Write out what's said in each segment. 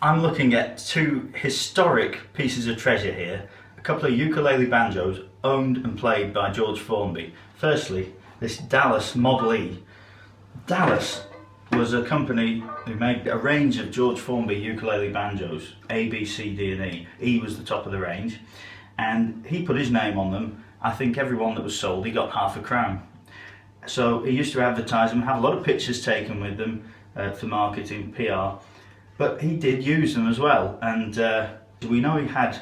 I'm looking at two historic pieces of treasure here. A couple of ukulele banjos owned and played by George Formby. Firstly, this Dallas Model E. Dallas was a company who made a range of George Formby ukulele banjos, A, B, C, D and E. E was the top of the range, and he put his name on them. I think every one that was sold, he got half a crown. So he used to advertise them, have a lot of pictures taken with them for marketing, PR, but he did use them as well, and we know he had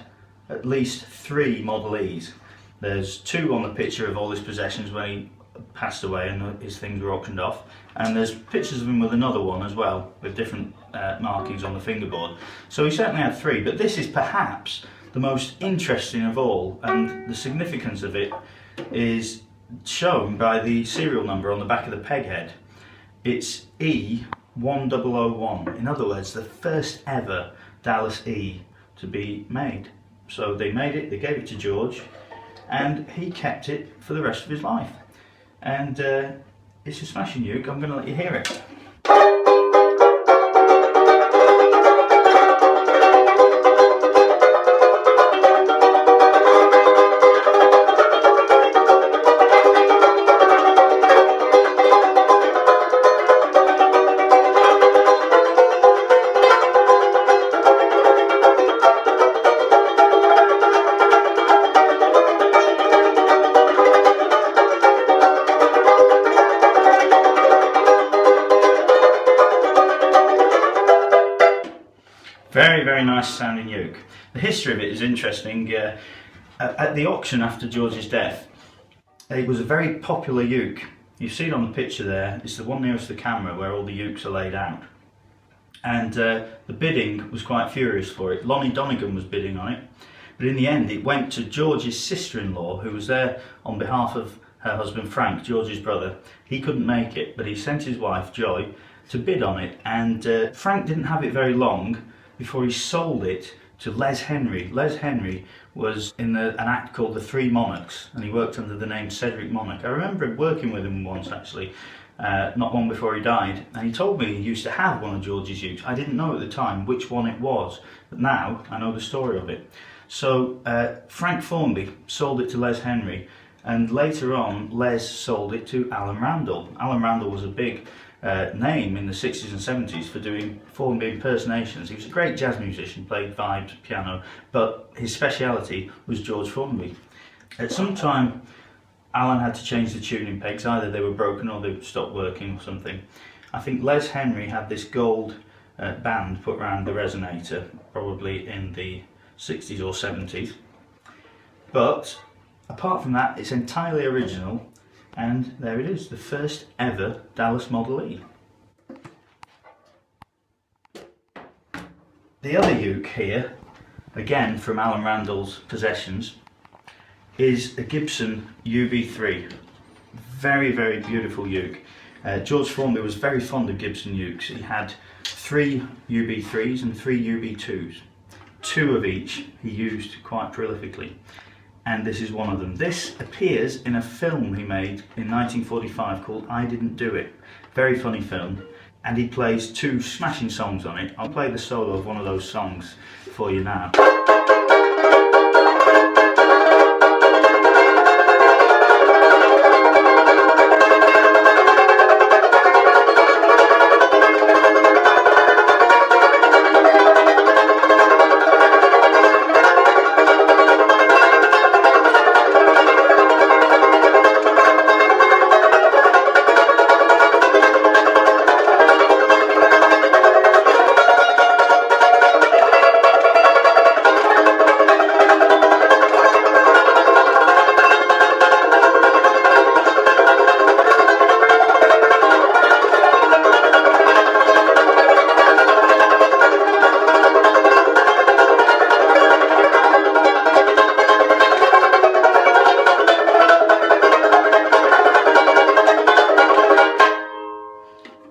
at least 3 Model Es. There's 2 on the picture of all his possessions when he passed away and his things were auctioned off, and there's pictures of him with another one as well with different markings on the fingerboard. So he certainly had 3, but this is perhaps the most interesting of all, and the significance of it is shown by the serial number on the back of the peghead. It's E1001, in other words the first ever Dallas E to be made. So they made it, they gave it to George, and he kept it for the rest of his life. And it's a smashing uke. I'm going to let you hear it. Very, very nice sounding uke. The history of it is interesting. At the auction after George's death, it was a very popular uke. You see it on the picture there. It's the one nearest the camera where all the ukes are laid out. And the bidding was quite furious for it. Lonnie Donegan was bidding on it. But in the end, it went to George's sister-in-law, who was there on behalf of her husband Frank, George's brother. He couldn't make it, but he sent his wife, Joy, to bid on it. And Frank didn't have it very long before he sold it to Les Henry. Les Henry was in an act called The Three Monarchs, and he worked under the name Cedric Monarch. I remember working with him once actually, not long before he died, and he told me he used to have one of George's ukes. I didn't know at the time which one it was, but now I know the story of it. So Frank Formby sold it to Les Henry, and later on Les sold it to Alan Randall. Alan Randall was a big name in the 60s and 70s for doing Formby impersonations. He was a great jazz musician, played vibes, piano, but his speciality was George Formby. At some time, Alan had to change the tuning pegs. Either they were broken or they stopped working or something. I think Les Henry had this gold band put around the resonator, probably in the 60s or 70s. But apart from that, it's entirely original. And there it is, the first ever Dallas Model E. The other uke here, again from Alan Randall's possessions, is a Gibson UB3. Very, very beautiful uke. George Formby was very fond of Gibson ukes. He had 3 UB3s and 3 UB2s. 2 of each he used quite prolifically. And this is one of them. This appears in a film he made in 1945 called I Didn't Do It. Very funny film, and he plays 2 smashing songs on it. I'll play the solo of one of those songs for you now.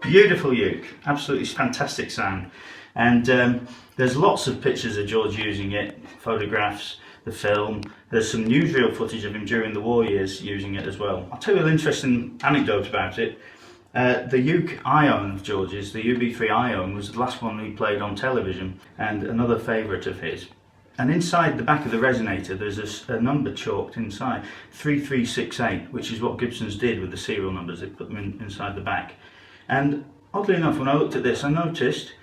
Beautiful uke, absolutely fantastic sound, and there's lots of pictures of George using it, photographs, the film. There's some newsreel footage of him during the war years using it as well. I'll tell you an interesting anecdote about it. The uke I own of George's, the UB3 I own, was the last one he played on television, and another favourite of his. And inside the back of the resonator there's a number chalked inside, 3368, which is what Gibson's did with the serial numbers. They put them inside the back. And oddly enough, when I looked at this, I noticed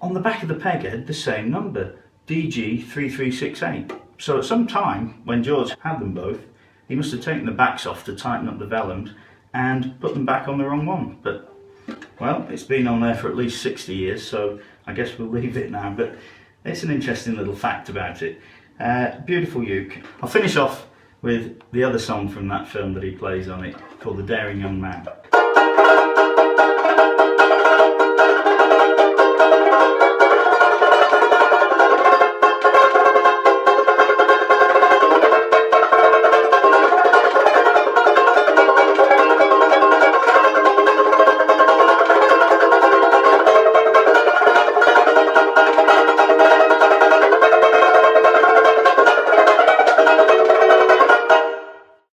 on the back of the peg it had the same number, DG3368. So at some time, when George had them both, he must have taken the backs off to tighten up the vellums and put them back on the wrong one. But, well, it's been on there for at least 60 years, so I guess we'll leave it now. But it's an interesting little fact about it. Beautiful uke. I'll finish off with the other song from that film that he plays on it, called The Daring Young Man.